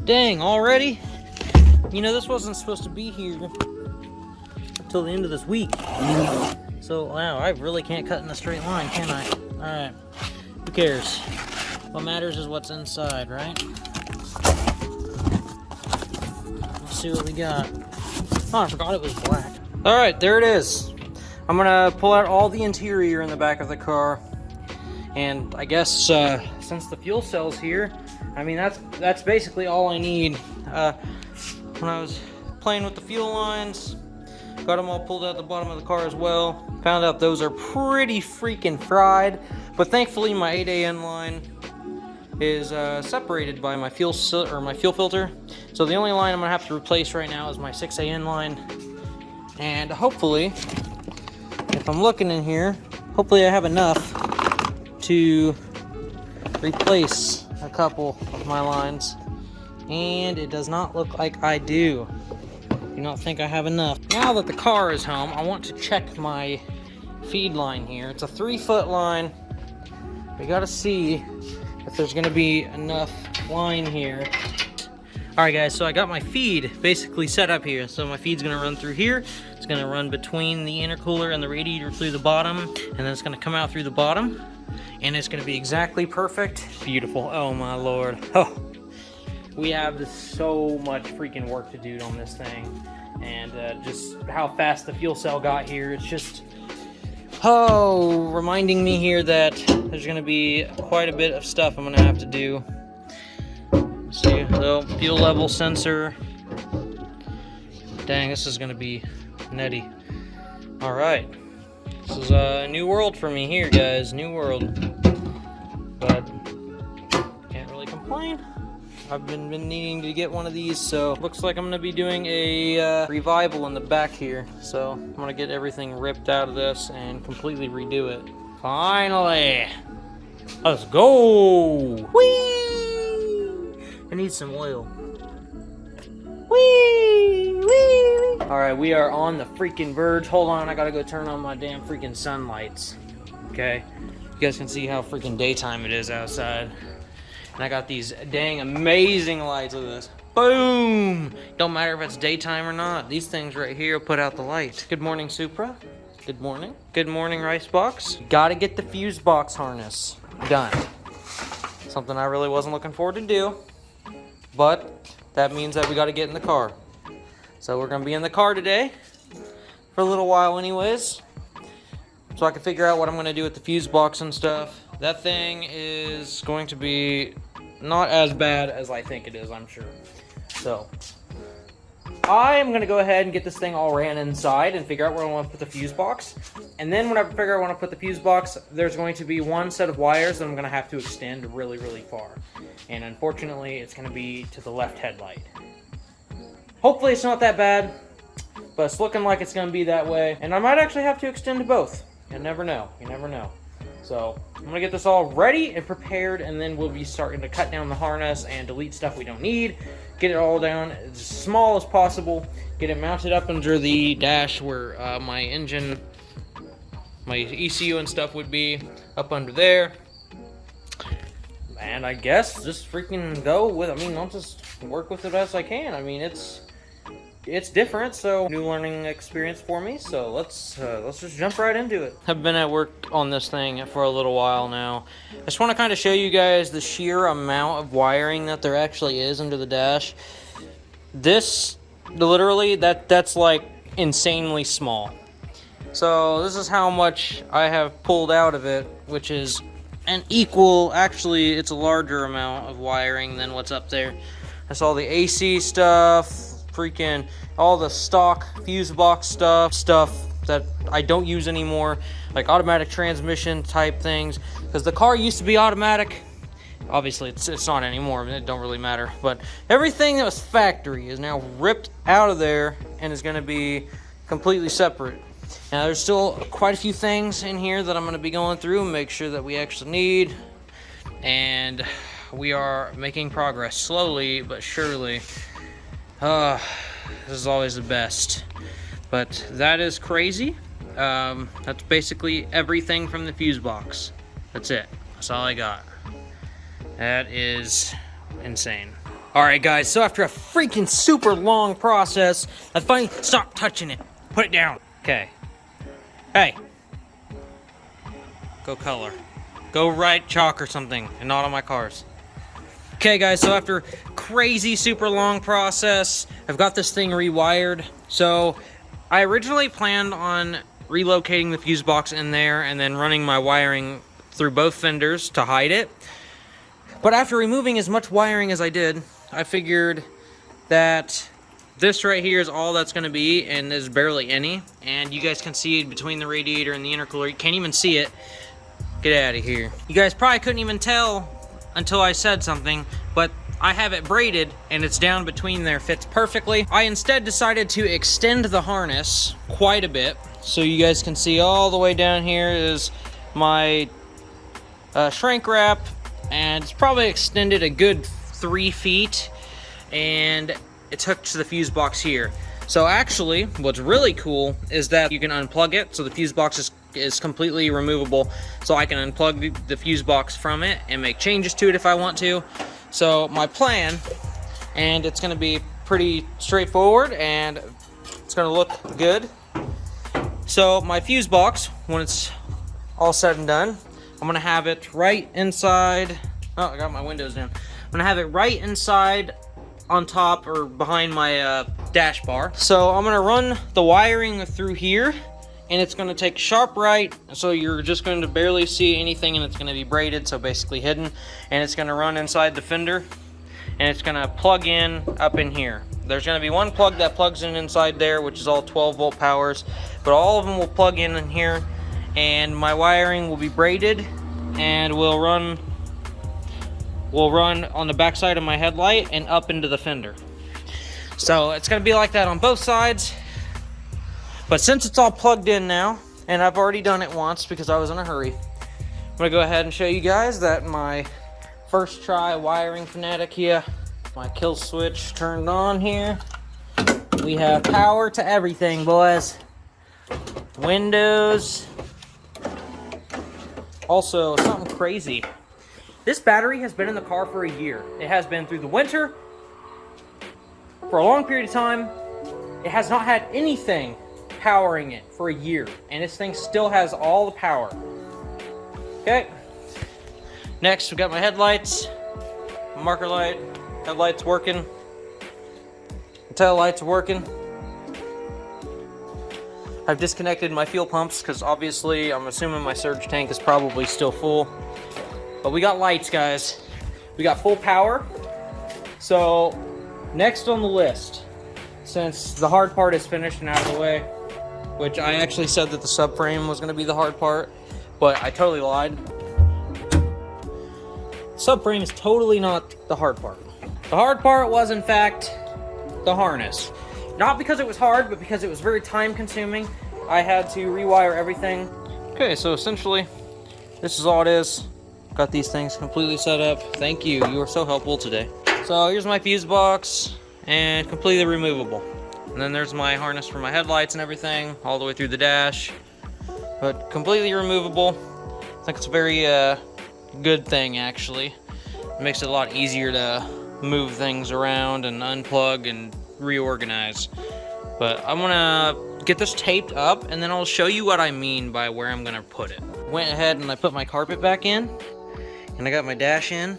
Dang, already? You know, this wasn't supposed to be here until the end of this week. So, wow, I really can't cut in a straight line, can I? Alright, who cares? What matters is what's inside, right? Let's see what we got. Oh, I forgot it was black. Alright, there it is. I'm gonna pull out all the interior in the back of the car. And I guess since the fuel cell's here, I mean, that's basically all I need. When I was playing with the fuel lines, got them all pulled out the bottom of the car as well. Found out those are pretty freaking fried, but thankfully my 8AN line is separated by my fuel filter. So the only line I'm gonna have to replace right now is my 6AN line. And hopefully, if I'm looking in here, hopefully I have enough to replace a couple of my lines, and it does not look like I do. Do not think I have enough. Now that the car is home, I want to check my feed line here. It's a 3-foot line. We gotta see if there's gonna be enough line here. Alright guys, so I got my feed basically set up here. So my feed's gonna run through here. It's gonna run between the intercooler and the radiator through the bottom, and then it's gonna come out through the bottom. And it's gonna be exactly perfect. Beautiful, oh my lord. Oh, we have so much freaking work to do on this thing. And just how fast the fuel cell got here, it's just, oh, reminding me here that there's gonna be quite a bit of stuff I'm gonna have to do. Let's see, so fuel level sensor. Dang, this is gonna be nutty. All right. This is a new world for me here, guys. New world. But can't really complain. I've been needing to get one of these, so looks like I'm gonna be doing a revival in the back here. So I'm gonna get everything ripped out of this and completely redo it. Finally! Let's go! Whee! I need some oil. Whee! Whee! Alright, we are on the freaking verge. Hold on, I gotta go turn on my damn freaking sunlights. Okay? You guys can see how freaking daytime it is outside. And I got these dang amazing lights. Look at this. Boom! Don't matter if it's daytime or not. These things right here will put out the light. Good morning, Supra. Good morning. Good morning, Rice Box. Gotta get the fuse box harness done. Something I really wasn't looking forward to do. But that means that we gotta get in the car. So we're gonna be in the car today for a little while anyways, so I can figure out what I'm gonna do with the fuse box and stuff. That thing is going to be not as bad as I think it is, I'm sure. So I'm gonna go ahead and get this thing all ran inside and figure out where I want to put the fuse box. And then when I figure out where I want to put the fuse box, there's going to be one set of wires that I'm gonna have to extend really, really far. And unfortunately, it's gonna be to the left headlight. Hopefully it's not that bad, but it's looking like it's gonna be that way. And I might actually have to extend to both. You never know, you never know. So I'm gonna get this all ready and prepared, and then we'll be starting to cut down the harness and delete stuff we don't need. Get it all down as small as possible. Get it mounted up under the dash where my engine, my ECU and stuff would be, up under there. And I guess just freaking go with, I mean, I'll just work with it as I can. I mean, it's different, so new learning experience for me. So let's just jump right into it. I've been at work on this thing for a little while now. I just want to kind of show you guys the sheer amount of wiring that there actually is under the dash. This, literally, that's like insanely small. So this is how much I have pulled out of it, which is an equal, actually it's a larger amount of wiring than what's up there. That's all the AC stuff, freaking all the stock fuse box stuff that I don't use anymore, like automatic transmission type things, because the car used to be automatic. Obviously it's not anymore, it don't really matter, but everything that was factory is now ripped out of there and is going to be completely separate. Now there's still quite a few things in here that I'm going to be going through and make sure that we actually need, and we are making progress slowly but surely. This is always the best, but that is crazy. That's basically everything from the fuse box. That's it. That's all I got. That is insane. Alright guys, so after a freaking super long process, I finally... Stop touching it. Put it down. Okay. Hey. Go color. Go write chalk or something, and not on my cars. Okay guys, so after crazy super long process, I've got this thing rewired. So I originally planned on relocating the fuse box in there and then running my wiring through both fenders to hide it. But after removing as much wiring as I did, I figured that this right here is all that's going to be, and there's barely any. And you guys can see between the radiator and the intercooler, you can't even see it. Get out of here. You guys probably couldn't even tell until I said something, but I have it braided and it's down between there, fits perfectly. I instead decided to extend the harness quite a bit, so you guys can see all the way down here is my shrink wrap, and it's probably extended a good 3 feet, and it's hooked to the fuse box here. So actually, what's really cool is that you can unplug it, so the fuse box is completely removable, so I can unplug the fuse box from it and make changes to it if I want to. So my plan, and it's going to be pretty straightforward, and it's going to look good. So my fuse box, when it's all said and done, I'm going to have it right inside. Oh, I got my windows down. I'm going to have it right inside on top or behind my dash bar. So I'm going to run the wiring through here, and it's going to take sharp right, so you're just going to barely see anything, and it's going to be braided, so basically hidden. And it's going to run inside the fender, and it's going to plug in up in here. There's going to be one plug that plugs in inside there, which is all 12 volt powers, but all of them will plug in here, and my wiring will be braided, and will run on the back side of my headlight and up into the fender. So it's going to be like that on both sides. But since it's all plugged in now, and I've already done it once because I was in a hurry, I'm going to go ahead and show you guys that my first try wiring fanatic here, my kill switch turned on here. We have power to everything, boys. Windows. Also, something crazy. This battery has been in the car for a year. It has been through the winter for a long period of time. It has not had anything powering it for a year, and this thing still has all the power. Okay. Next, we got my headlights, marker light, headlights working, tail lights are working. I've disconnected my fuel pumps because obviously I'm assuming my surge tank is probably still full. But we got lights, guys. We got full power. So next on the list, since the hard part is finished and out of the way, which I actually said that the subframe was going to be the hard part, but I totally lied. Subframe is totally not the hard part. The hard part was, in fact, the harness. Not because it was hard, but because it was very time consuming. I had to rewire everything. Okay, so essentially, this is all it is. Got these things completely set up. Thank you. You were so helpful today. So here's my fuse box, and completely removable. And then there's my harness for my headlights and everything, all the way through the dash. But completely removable. I think it's a very good thing, actually. It makes it a lot easier to move things around and unplug and reorganize. But I'm gonna get this taped up, and then I'll show you what I mean by where I'm gonna put it. Went ahead and I put my carpet back in, and I got my dash in.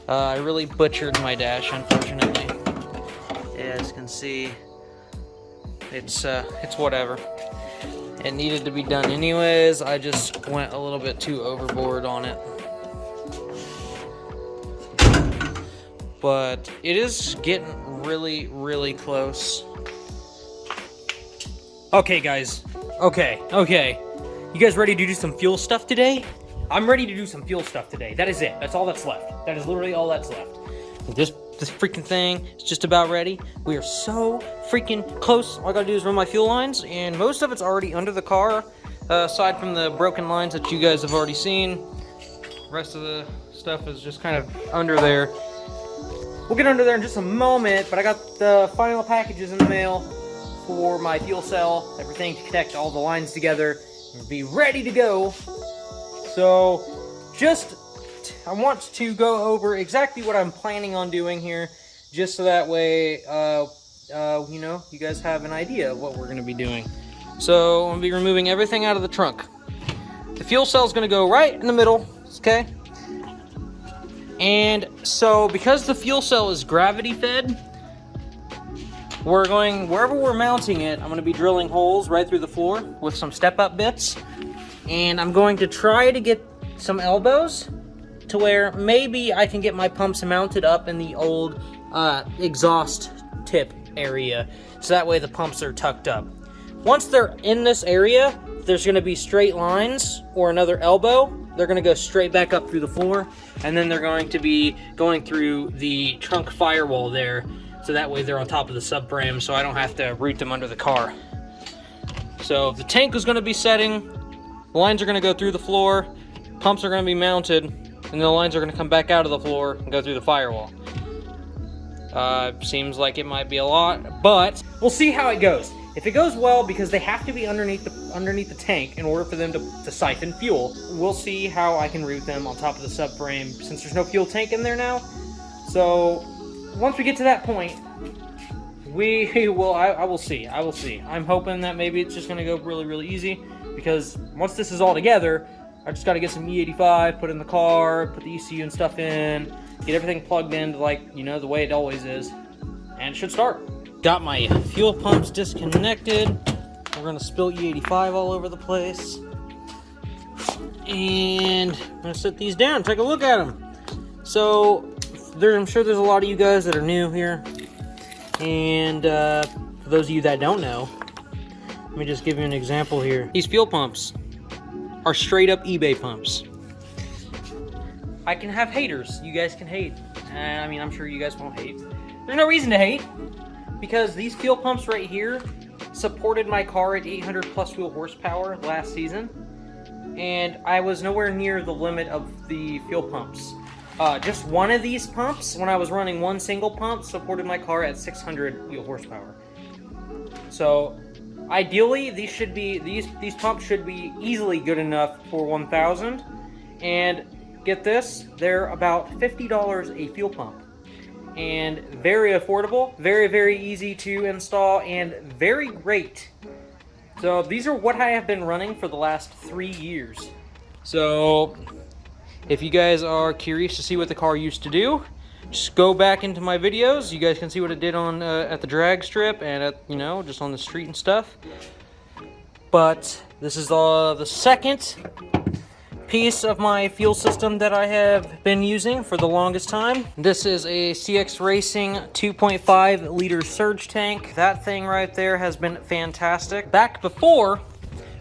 I really butchered my dash, unfortunately. As you can see, it's whatever. It needed to be done anyways. I just went a little bit too overboard on it. But it is getting really, really close. Okay, guys. Okay. You guys ready to do some fuel stuff today? I'm ready to do some fuel stuff today. That is it. That's all that's left. That is literally all that's left. This freaking thing is just about ready. We are so freaking close. All I gotta do is run my fuel lines, and most of it's already under the car, aside from the broken lines that you guys have already seen. The rest of the stuff is just kind of under there. We'll get under there in just a moment, but I got the final packages in the mail for my fuel cell, everything to connect all the lines together and be ready to go. So I want to go over exactly what I'm planning on doing here, just so that way, you know, you guys have an idea of what we're going to be doing. So I'm going to be removing everything out of the trunk. The fuel cell is going to go right in the middle, okay? And so because the fuel cell is gravity fed, we're going, wherever we're mounting it, I'm going to be drilling holes right through the floor with some step-up bits. And I'm going to try to get some elbows to where maybe I can get my pumps mounted up in the old exhaust tip area. So that way the pumps are tucked up. Once they're in this area, there's going to be straight lines or another elbow. They're going to go straight back up through the floor. And then they're going to be going through the trunk firewall there. So that way they're on top of the subframe so I don't have to route them under the car. So the tank is going to be setting. The lines are going to go through the floor. Pumps are going to be mounted. And the lines are going to come back out of the floor and go through the firewall. Seems like it might be a lot, but we'll see how it goes. If it goes well, because they have to be underneath the tank in order for them to siphon fuel, we'll see how I can route them on top of the subframe since there's no fuel tank in there now. So once we get to that point, I will see. I'm hoping that maybe it's just going to go really, really easy, because once this is all together, I just got to get some E85, put in the car, put the ECU and stuff in, get everything plugged in like, you know, the way it always is, and it should start. Got my fuel pumps disconnected. We're gonna spill E85 all over the place. And I'm gonna set these down, take a look at them. So, I'm sure there's a lot of you guys that are new here. And for those of you that don't know, let me just give you an example here. These fuel pumps are straight up eBay pumps. I can have haters. You guys can hate. I mean, I'm sure you guys won't hate. There's no reason to hate, because these fuel pumps right here supported my car at 800 plus wheel horsepower last season, and I was nowhere near the limit of the fuel pumps. Just one of these pumps, when I was running one single pump, supported my car at 600 wheel horsepower. So ideally, these pumps should be easily good enough for 1,000, and get this, they're about $50 a fuel pump. And very affordable, very, very easy to install, and very great. So these are what I have been running for the last 3 years. So if you guys are curious to see what the car used to do, just go back into my videos. You guys can see what it did on at the drag strip and at, you know, just on the street and stuff. But this is the second piece of my fuel system that I have been using for the longest time. This is a CX Racing 2.5 liter surge tank. That thing right there has been fantastic. Back before,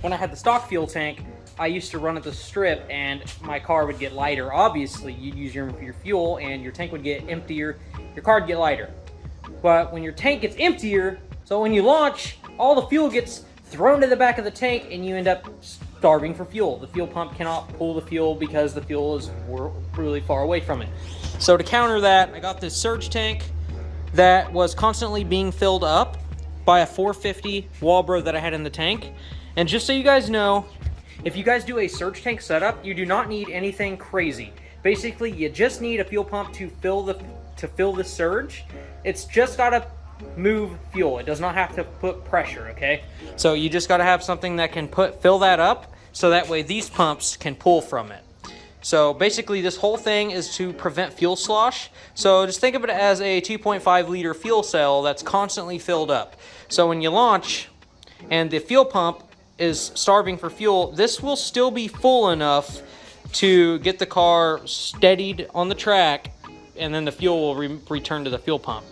when I had the stock fuel tank, I used to run at the strip and my car would get lighter. Obviously, you'd use your fuel and your tank would get emptier, your car would get lighter. But when your tank gets emptier, so when you launch, all the fuel gets thrown to the back of the tank and you end up starving for fuel. The fuel pump cannot pull the fuel because the fuel is really far away from it. So to counter that, I got this surge tank that was constantly being filled up by a 450 Walbro that I had in the tank. And just so you guys know, if you guys do a surge tank setup, you do not need anything crazy. Basically, you just need a fuel pump to fill the surge. It's just gotta move fuel. It does not have to put pressure, okay? So you just gotta have something that can fill that up, so that way these pumps can pull from it. So basically this whole thing is to prevent fuel slosh. So just think of it as a 2.5 liter fuel cell that's constantly filled up. So when you launch and the fuel pump is starving for fuel, this will still be full enough to get the car steadied on the track, and then the fuel will return to the fuel pump.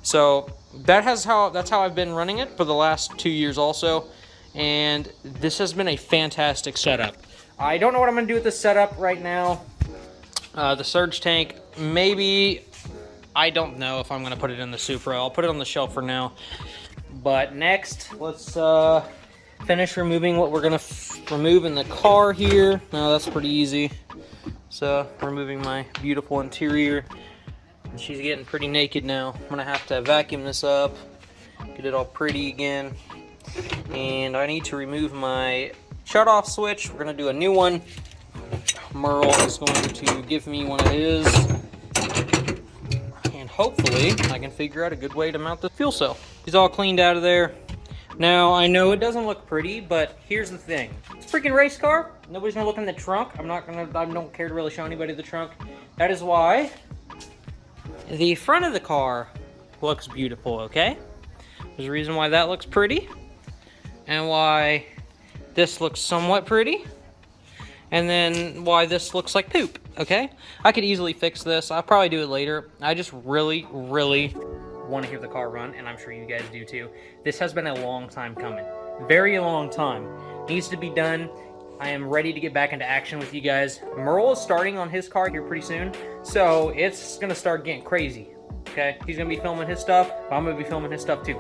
So that's how I've been running it for the last 2 years also. And this has been a fantastic setup. I don't know what I'm going to do with this setup right now. The surge tank, maybe, I don't know if I'm going to put it in the Supra. I'll put it on the shelf for now. But next, let's finish removing what we're going to remove in the car here. Now that's pretty easy. So, removing my beautiful interior. And she's getting pretty naked now. I'm going to have to vacuum this up, get it all pretty again. And I need to remove my shut-off switch. We're going to do a new one. Merle is going to give me one of his. And hopefully I can figure out a good way to mount the fuel cell. He's all cleaned out of there. Now, I know it doesn't look pretty, but here's the thing. It's a freaking race car. Nobody's gonna look in the trunk. I don't care to really show anybody the trunk. That is why the front of the car looks beautiful, okay? There's a reason why that looks pretty, and why this looks somewhat pretty, and then why this looks like poop, okay? I could easily fix this. I'll probably do it later. I just really want to hear the car run, and I'm sure you guys do too. This has been a long time coming. Very long time. Needs to be done. I am ready to get back into action with you guys. Merle is starting on his car here pretty soon, so it's gonna start getting crazy, okay? He's gonna be filming his stuff, but I'm gonna be filming his stuff too.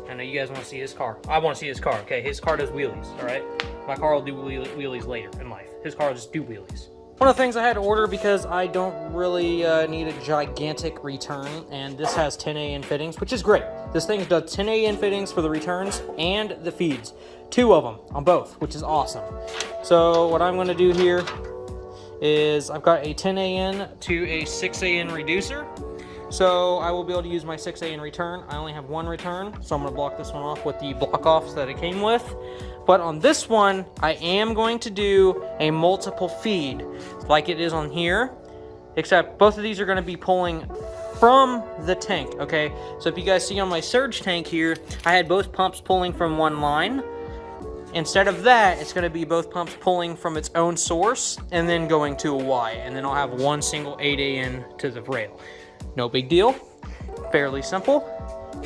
I know you guys want to see his car. I want to see his car, okay? His car does wheelies, all right? My car will do wheelies later in life. His car will just do wheelies. One of the things I had to order because I don't really need a gigantic return, and this has 10 AN fittings, which is great. This thing does 10 AN fittings for the returns and the feeds. 2 of them on both, which is awesome. So what I'm going to do here is I've got a 10 AN to a 6 AN reducer. So I will be able to use my 6 AN return. I only have 1 return, so I'm going to block this one off with the block offs that it came with. But on this one, I am going to do a multiple feed like it is on here, except both of these are going to be pulling from the tank, okay? So if you guys see on my surge tank here, I had both pumps pulling from one line. Instead of that, it's going to be both pumps pulling from its own source and then going to a Y, and then I'll have one single 8 AN to the rail. No big deal. Fairly simple.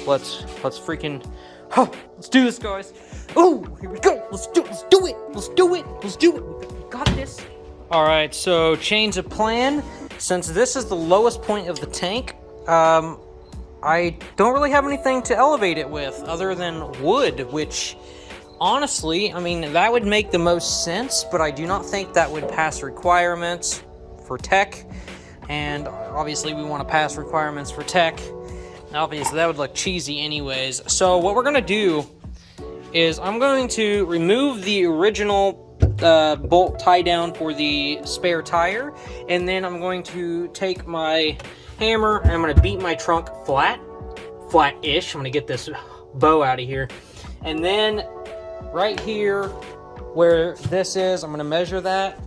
Let's freaking, let's do this, guys. Oh, here we go. Let's do it. We got this. All right, so change of plan. Since this is the lowest point of the tank, I don't really have anything to elevate it with other than wood, which honestly, I mean, that would make the most sense, but I do not think that would pass requirements for tech. And obviously we want to pass requirements for tech. Obviously that would look cheesy anyways. So what we're going to do is I'm going to remove the original bolt tie down for the spare tire, and then I'm going to take my hammer and I'm going to beat my trunk flat-ish. I'm going to get this bow out of here, and then right here where this is, I'm going to measure that,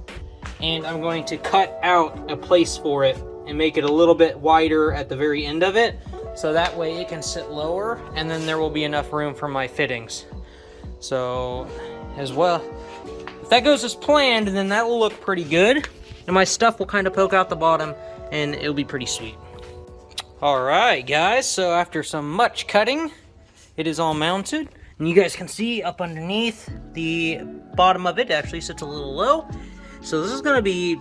and I'm going to cut out a place for it and make it a little bit wider at the very end of it, so that way it can sit lower, and then there will be enough room for my fittings. So, as well, if that goes as planned, then that will look pretty good, and my stuff will kind of poke out the bottom, and it'll be pretty sweet. Alright guys, so after some much cutting, it is all mounted, and you guys can see up underneath, the bottom of it actually sits a little low. So this is going to be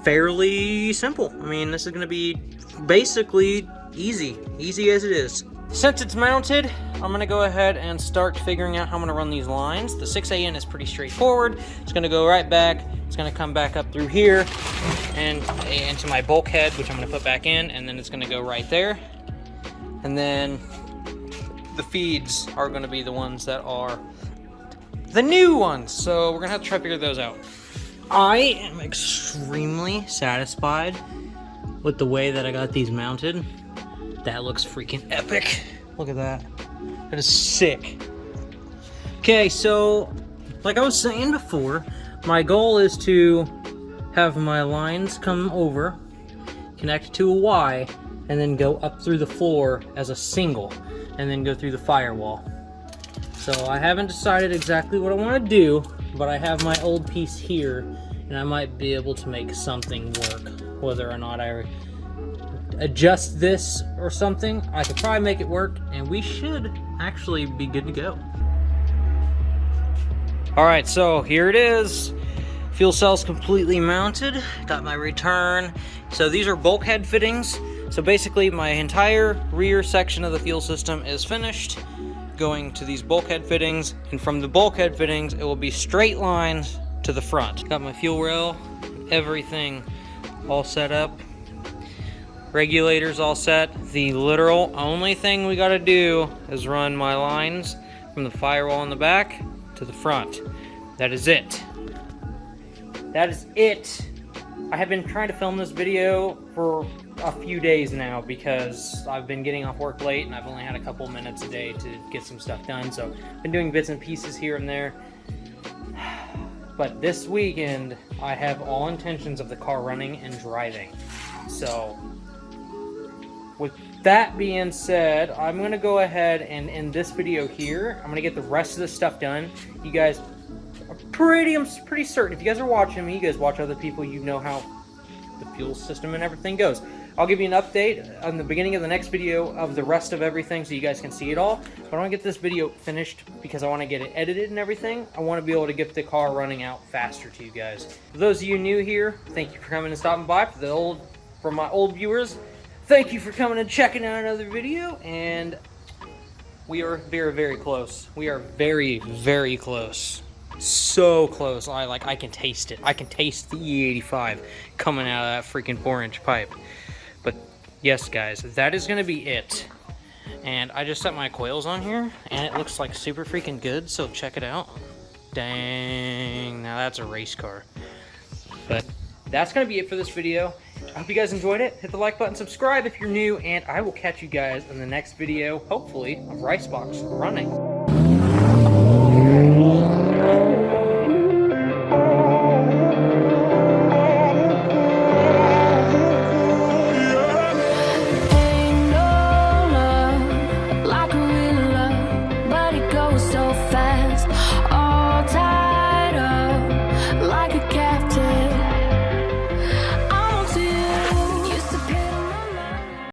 fairly simple. I mean, this is going to be basically easy as it is. Since it's mounted, I'm going to go ahead and start figuring out how I'm going to run these lines. The 6 AN is pretty straightforward. It's going to go right back. It's going to come back up through here and into my bulkhead, which I'm going to put back in, and then it's going to go right there. And then the feeds are going to be the ones that are the new ones. So we're going to have to try to figure those out. I am extremely satisfied with the way that I got these mounted. That looks freaking epic. Look at that. That is sick. Okay, so like I was saying before, my goal is to have my lines come over, connect to a Y, and then go up through the floor as a single, and then go through the firewall. So I haven't decided exactly what I want to do, but I have my old piece here, and I might be able to make something work. Whether or not I adjust this or something, I could probably make it work, and we should actually be good to go. Alright, so here it is. Fuel cell's completely mounted. Got my return. So these are bulkhead fittings. So basically my entire rear section of the fuel system is finished, going to these bulkhead fittings, and from the bulkhead fittings it will be straight lines to the front. Got my fuel rail, everything all set up, regulators all set. The literal only thing we gotta do is run my lines from the firewall in the back to the front. That is it. That is it. I have been trying to film this video for a few days now because I've been getting off work late and I've only had a couple minutes a day to get some stuff done. So I've been doing bits and pieces here and there. But this weekend, I have all intentions of the car running and driving. So with that being said, I'm going to go ahead and end this video here. I'm going to get the rest of this stuff done. You guys are I'm pretty certain, if you guys are watching me, you guys watch other people, you know how the fuel system and everything goes. I'll give you an update on the beginning of the next video of the rest of everything so you guys can see it all. But I want to get this video finished because I want to get it edited and everything. I want to be able to get the car running out faster to you guys. For those of you new here, thank you for coming and stopping by. For my old viewers, thank you for coming and checking out another video. And we are very, very close. We are very, very close. So close. I can taste it. I can taste the E85 coming out of that freaking 4-inch pipe. But yes, guys, that is going to be it. And I just set my coils on here, and it looks like super freaking good, so check it out. Dang, now that's a race car. But that's going to be it for this video. I hope you guys enjoyed it. Hit the like button, subscribe if you're new, and I will catch you guys in the next video, hopefully, of Ricebox running.